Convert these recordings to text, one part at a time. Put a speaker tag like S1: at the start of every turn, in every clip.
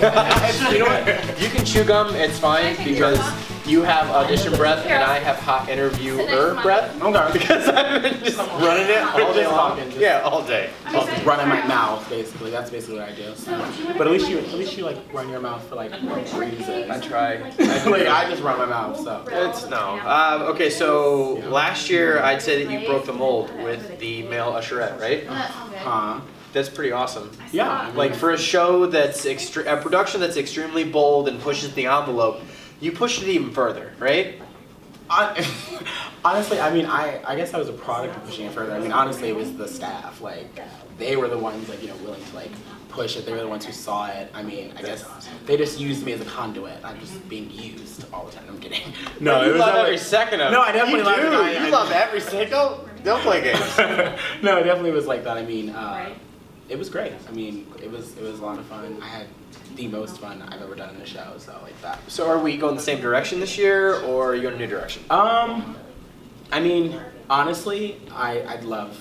S1: You know what? You can chew gum. It's fine because you have audition breath and I have hot interviewer breath.
S2: Okay.
S1: Because I've been just running it all day long. Yeah, all day.
S2: Just running my mouth, basically. That's basically what I do. So. But at least you like run your mouth for like reasons.
S1: I try.
S2: Like I just run my mouth, so.
S1: It's no. Okay, so last year I'd say that you broke the mold with the male usherette, right? That's pretty awesome.
S2: Yeah. I mean,
S1: like for a show that's a production that's extremely bold and pushes the envelope, you pushed it even further, right?
S2: Honestly, I mean, I guess I was a product of pushing it further. I mean, honestly, it was the staff. Like, they were the ones, like, you know, willing to, like, push it. They were the ones who saw it. I mean, I guess they just used me as a conduit. I'm just being used all the time. I'm kidding.
S1: No, you love every second of it.
S2: No, I definitely love it.
S1: You love every second. Don't play games.
S2: No, it definitely was like that. I mean, it was great. I mean, it was a lot of fun. I had the most fun I've ever done in a show, so like that.
S1: So are we going the same direction this year, or are you going a new direction?
S2: I mean, honestly, I'd love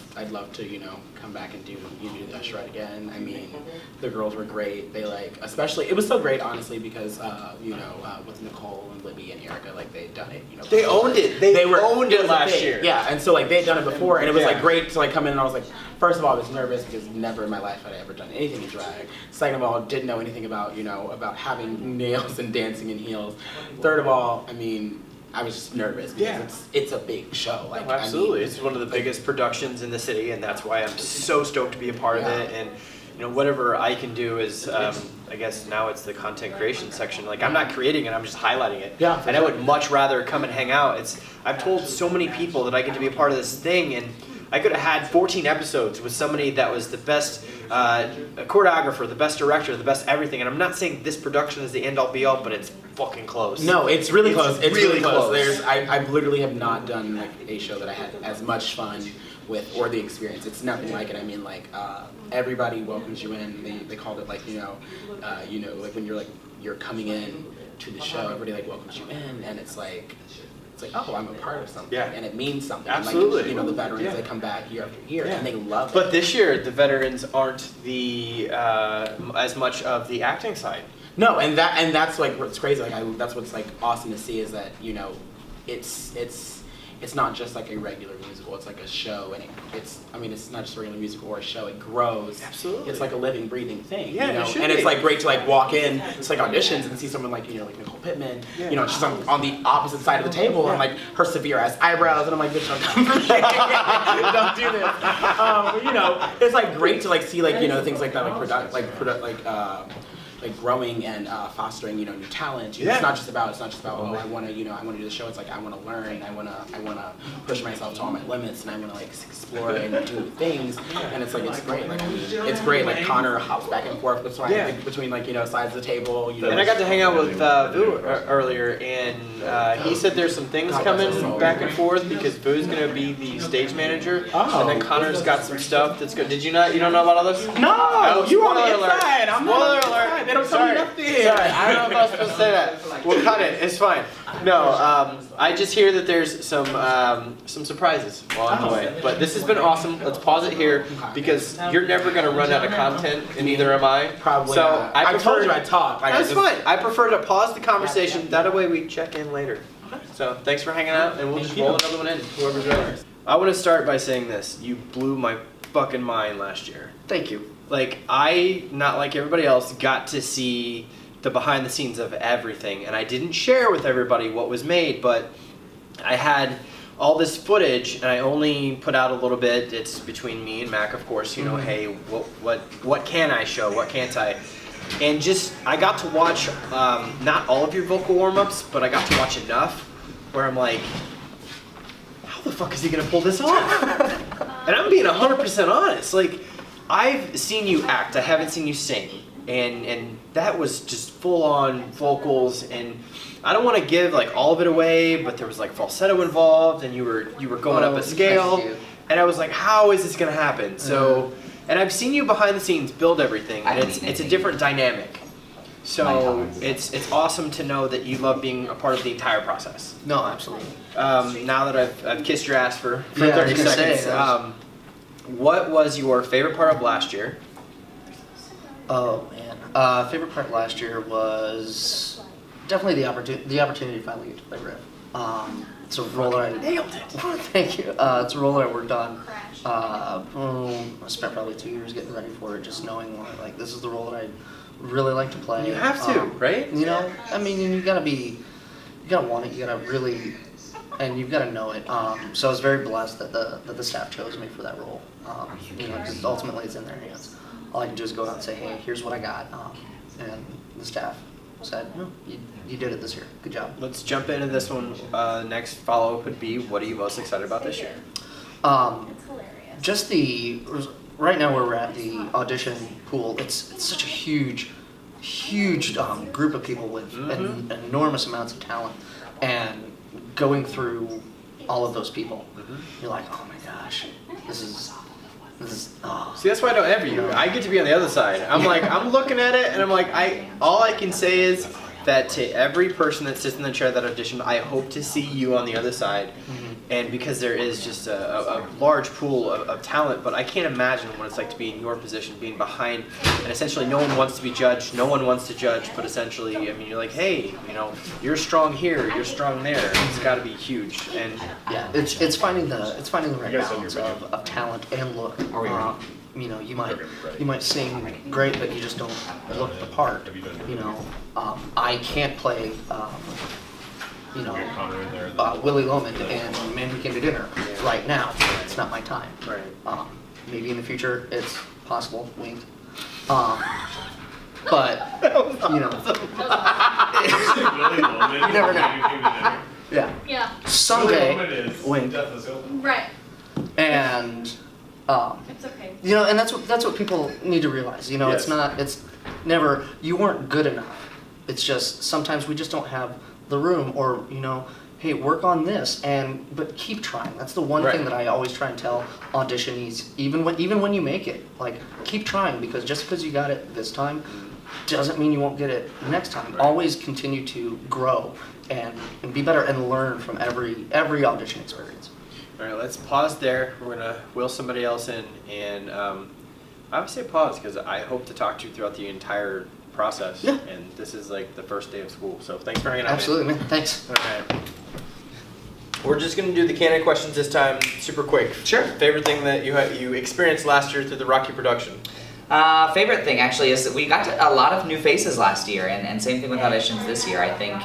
S2: to, you know, come back and do the usherette again. I mean, the girls were great. They like, especially, it was so great, honestly, because you know, with Nicole and Libby and Erica, like they'd done it, you know.
S1: They owned it. They owned it last year.
S2: Yeah, and so like they'd done it before, and it was like great to like come in, and I was like, first of all, I was nervous because never in my life had I ever done anything in drag. Second of all, didn't know anything about, you know, about having nails and dancing in heels. Third of all, I mean, I was just nervous because it's a big show. Like,
S1: oh, absolutely,
S2: I mean,
S1: it's one of the biggest productions in the city, and that's why I'm so stoked to be a part of it. And you know, whatever I can do is, I guess now it's the content creation section. Like I'm not creating it, I'm just highlighting it.
S2: Yeah.
S1: And I would much rather come and hang out. I've told so many people that I get to be a part of this thing, and I could have had 14 episodes with somebody that was the best choreographer, the best director, the best everything. And I'm not saying this production is the end-all be-all, but it's fucking close.
S2: No, it's really close. It's really close.
S1: close.
S2: I literally have not done like a show that I had as much fun with, or the experience. It's nothing like it. I mean, like everybody welcomes you in. They called it like you know, like when you're coming in to the show, everybody like welcomes you in, and it's like, oh, I'm a part of something, and it means something.
S1: Absolutely.
S2: Like, you know, the veterans, they come back year after year, and they love it.
S1: But this year, the veterans aren't the as much of the acting side.
S2: No, and that's like what's crazy. Like that's what's like awesome to see is that, you know, it's not just like a regular musical. It's like a show, and it's not just a regular musical or a show. It grows.
S1: Absolutely.
S2: It's like a living, breathing thing.
S1: Yeah,
S2: you know?
S1: it should
S2: And
S1: be.
S2: it's like great to like walk in. It's like auditions and see someone like, you know, like Nicole Pittman.
S1: Yeah.
S2: You know, she's on the opposite side of the table, and like her severe ass eyebrows, and I'm like, bitch, don't come for me. Don't do this. But, you know, it's like great to like see like, you know, things like that, like growing and fostering, you know, new talent. You know, it's not just about oh, I want to do the show. It's like I want to learn. I want to push myself to all my limits, and I want to like explore and do new things. And it's like it's great. Like I mean, it's great. Like Connor hops back and forth between like, you know, sides of the table. You know,
S1: And I got to hang out with Vu earlier, and he said there's some things coming back and forth because Vu's gonna be the stage manager, and then Connor's got some stuff that's good. Did you not? You don't know about all this?
S2: No, you on the inside. I'm not on the
S1: Spoiler alert.
S2: inside. They don't tell me nothing.
S1: Sorry, I don't know if I was supposed to say that. We'll cut it. It's fine. No, I just hear that there's some surprises along the way. But this has been awesome. Let's pause it here because you're never gonna run out of content, and neither am I.
S2: Probably.
S1: So
S2: Not. I told you I talk.
S1: That's fine. I prefer to pause the conversation. That way we check in later. So thanks for hanging out, and we'll just roll another one in. Whoever's ready. I want to start by saying this. You blew my fucking mind last year. Thank you. Like, I, not like everybody else, got to see the behind the scenes of everything, and I didn't share with everybody what was made, but I had all this footage, and I only put out a little bit. It's between me and Mac, of course, you know, hey, what can I show, what can't I? And just, I got to watch, not all of your vocal warm-ups, but I got to watch enough where I'm like, how the fuck is he gonna pull this off? And I'm being 100% honest, like, I've seen you act, I haven't seen you sing, and that was just full-on vocals, and I don't want to give like all of it away, but there was like falsetto involved, and you were going up a scale, and I was like, how is this gonna happen? So, and I've seen you behind the scenes build everything, and it's a different dynamic. So it's awesome to know that you love being a part of the entire process.
S3: No, absolutely.
S1: Now that I've kissed your ass for 30 seconds. What was your favorite part of last year?
S3: Oh man, Favorite part last year was definitely the opportunity to finally get to play Riff. It's a role that I nailed it. Thank you. It's a role that I worked on. I spent probably 2 years getting ready for it, just knowing like this is the role that I really like to play.
S1: You have to, right?
S3: You know, I mean, you gotta want it. You gotta really, and you've gotta know it. So I was very blessed that the staff chose me for that role. You know, because ultimately it's in their hands. All I can do is go out and say, hey, here's what I got, and the staff said, no, you did it this year. Good job.
S1: Let's jump into this one. Next follow-up would be, what are you most excited about this year?
S4: It's hilarious.
S3: Just right now where we're at the audition pool, it's such a huge group of people with enormous amounts of talent, and going through all of those people, you're like, oh my gosh, this is.
S1: See, that's why I don't envy you. I get to be on the other side. I'm like, I'm looking at it, and I'm like, all I can say is that to every person that sits in the chair that auditioned, I hope to see you on the other side. And because there is just a large pool of talent, but I can't imagine what it's like to be in your position, being behind, and essentially no one wants to be judged, no one wants to judge, but essentially, I mean, you're like, hey, you know, you're strong here, you're strong there. It's got to be huge. And
S3: yeah, it's finding the right balance of talent and look. You know, you might sing great, but you just don't look the part. You know, I can't play. Willie Loman and Man Who Came to Dinner right now. It's not my time.
S1: Right.
S3: Maybe in the future it's possible. Wink. But you know, you never know. Yeah.
S4: Yeah.
S3: Someday, wink.
S4: Right.
S3: And
S4: It's okay.
S3: you know, and that's what people need to realize. You know,
S1: Yes.
S3: it's never you weren't good enough. It's just sometimes we just don't have the room, or you know, hey, work on this, but keep trying. That's the one thing that I always try and tell auditionees, even when you make it, like keep trying, because just because you got it this time doesn't mean you won't get it next time. Always continue to grow and be better and learn from every audition experience.
S1: All right, let's pause there. We're gonna wheel somebody else in, and I would say pause because I hope to talk to you throughout the entire process.
S3: Yeah.
S1: And this is like the first day of school, so thanks for hanging out.
S3: Absolutely, man. Thanks.
S1: All right. We're just gonna do the candidate questions this time, super quick.
S5: Sure.
S1: Favorite thing that you experienced last year through the Rocky production?
S5: Favorite thing actually is that we got a lot of new faces last year, and same thing with auditions this year. I think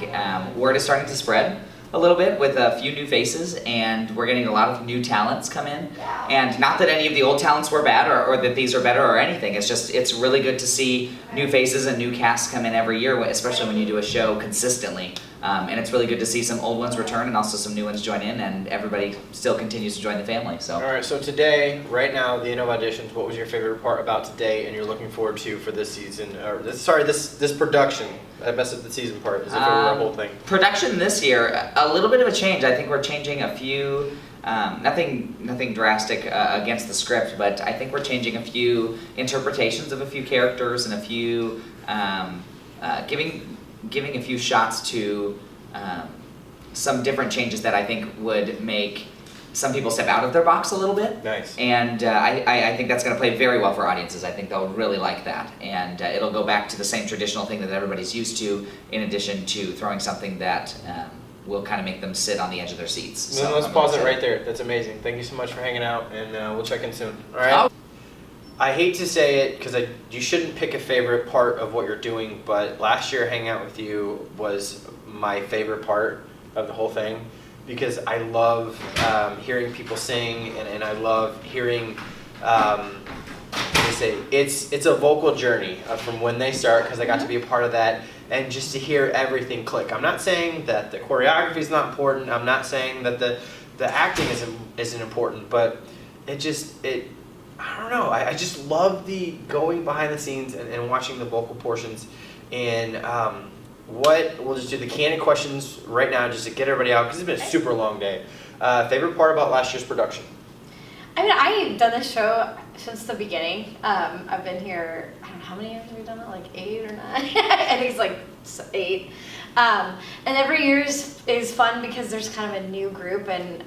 S5: word is starting to spread a little bit with a few new faces, and we're getting a lot of new talents come in. And not that any of the old talents were bad or that these are better or anything. It's just it's really good to see new faces and new casts come in every year, especially when you do a show consistently. And it's really good to see some old ones return and also some new ones join in, and everybody still continues to join the family. So.
S1: All right, so today, right now, the end of auditions, what was your favorite part about today and you're looking forward to for this season, or this production? I messed up the season part, as if it were a whole thing.
S5: Production this year, a little bit of a change. I think we're changing a few, nothing drastic against the script, but I think we're changing a few interpretations of a few characters and a few, giving a few shots to some different changes that I think would make some people step out of their box a little bit.
S1: Nice.
S5: And I think that's going to play very well for audiences. I think they'll really like that. And it'll go back to the same traditional thing that everybody's used to, in addition to throwing something that will kind of make them sit on the edge of their seats.
S1: Then let's pause it right there. That's amazing. Thank you so much for hanging out, and we'll check in soon. All right?
S5: Oh.
S1: I hate to say it because you shouldn't pick a favorite part of what you're doing, but last year hanging out with you was my favorite part of the whole thing, because I love hearing people sing, and I love hearing, it's a vocal journey from when they start, because I got to be a part of that, and just to hear everything click. I'm not saying that the choreography is not important, I'm not saying that the acting isn't important, but I don't know, I just love the going behind the scenes and watching the vocal portions. And we'll just do the candid questions right now just to get everybody out, because it's been a super long day. Favorite part about last year's production?
S4: I mean, I've done this show since the beginning. I've been here, I don't know, how many years have we done it? Like 8 or 9? I think it's like 8. And every year is fun because there's kind of a new group, and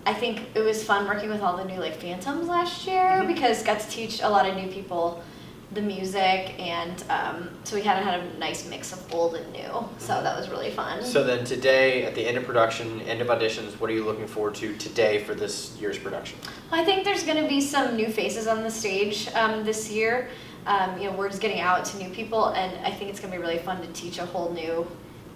S4: I think it was fun working with all the new like Phantoms last year, because got to teach a lot of new people the music, and so we kind of had a nice mix of old and new. So that was really fun.
S1: So then today, at the end of production, end of auditions, what are you looking forward to today for this year's production?
S4: I think there's going to be some new faces on the stage this year. We're just getting out to new people, and I think it's going to be really fun to teach a whole new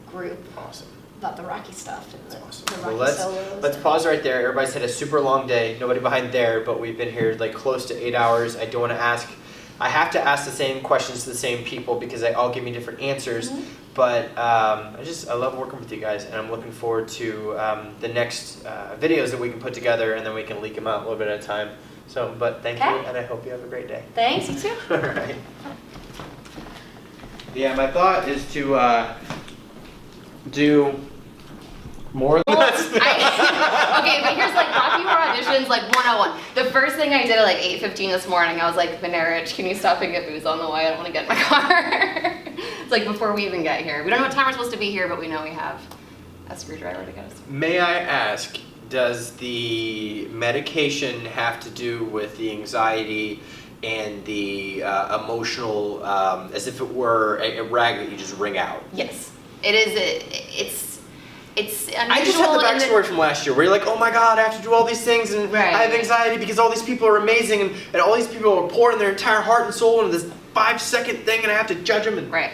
S4: group
S1: Awesome.
S4: about the Rocky stuff and the
S1: Well,
S4: Rocky solos.
S1: let's pause right there. Everybody's had a super long day. Nobody behind there, but we've been here like close to 8 hours. I don't want to ask. I have to ask the same questions to the same people because they all give me different answers.
S4: Mhm.
S1: But I love working with you guys, and I'm looking forward to the next videos that we can put together, and then we can leak them out a little bit at a time. So, but thank you,
S4: Okay.
S1: and I hope you have a great day.
S4: Thanks, you too.
S1: All right. Yeah, my thought is to do more than this.
S6: Okay, but here's like Rocky Horror auditions like 101. The first thing I did at like 8:15 this morning, I was like, Maynerich, can you stop and get booze on the way? I don't want to get in my car. It's like before we even get here. We don't know what time we're supposed to be here, but we know we have a screwdriver to get us.
S1: May I ask, does the medication have to do with the anxiety and the emotional, as if it were a rag that you just wring out?
S6: Yes, it is. It's unusual.
S1: I just had the
S6: in
S1: backstory from last year where you're like, oh my god, I have to do all these things and
S6: Right.
S1: I have anxiety because all these people are amazing and all these people are pouring their entire heart and soul into this 5-second thing and I have to judge them. And
S6: Right.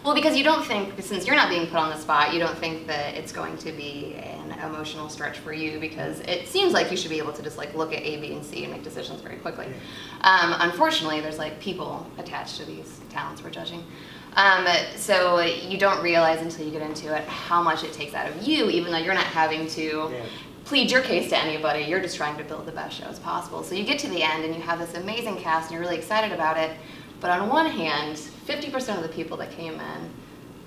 S6: Well, because you don't think, since you're not being put on the spot, you don't think that it's going to be an emotional stretch for you because it seems like you should be able to just like look at A, B, and C and make decisions very quickly. Unfortunately, there's like people attached to these talents we're judging. So you don't realize until you get into it how much it takes out of you, even though you're not having to plead your case to anybody. You're just trying to build the best show as possible. So you get to the end and you have this amazing cast and you're really excited about it. But on one hand, 50% of the people that came in,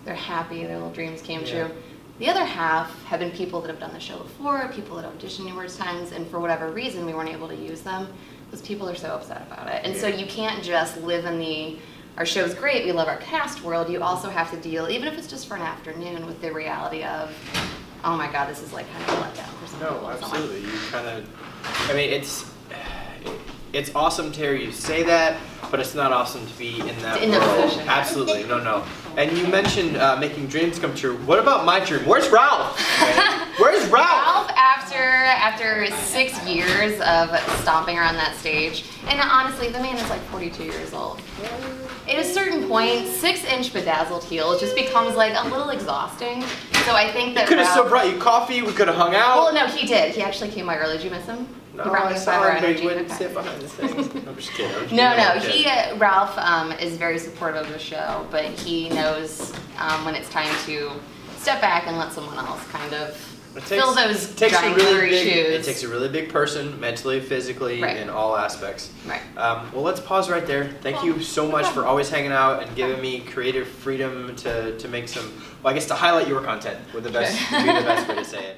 S6: they're happy, their little dreams came true. The other half have been people that have done the show before, people that auditioned numerous times, and for whatever reason we weren't able to use them because people are so upset about it. And so you can't just live in the, our show's great, we love our cast world, you also have to deal, even if it's just for an afternoon, with the reality of, oh my god, this is like kind of a letdown for some people.
S1: no, absolutely. You kind of, I mean, it's awesome to hear you say that, but it's not awesome to be in that
S6: In the
S1: world.
S6: position.
S1: Absolutely, no. And you mentioned making dreams come true. What about my dream? Where's Ralph? Where's Ralph?
S6: Ralph, after 6 years of stomping around that stage, and honestly, the man is like 42 years old. At a certain point, 6-inch bedazzled heel just becomes like a little exhausting. So I think that
S1: Could have still
S6: Ralph-
S1: brought you coffee. We could have hung out.
S6: Well, no, he did. He actually came by early. Did you miss him?
S1: No,
S6: He brought me
S1: I
S6: a
S1: saw
S6: fiber
S1: him, but he
S6: energy.
S1: wouldn't
S6: Okay.
S1: sit behind the things. I'm just kidding. I'm just
S6: No,
S1: kidding.
S6: no.
S1: I'm
S6: He
S1: kidding.
S6: Ralph is very supportive of the show, but he knows when it's time to step back and let someone else kind of fill those giant glittery shoes.
S1: It takes a really big person, mentally, physically,
S6: Right.
S1: in all aspects.
S6: Right.
S1: Well, let's pause right there. Thank you so much for always hanging out and giving me creative freedom to make some. Well, I guess to highlight your content would be the best way to say it.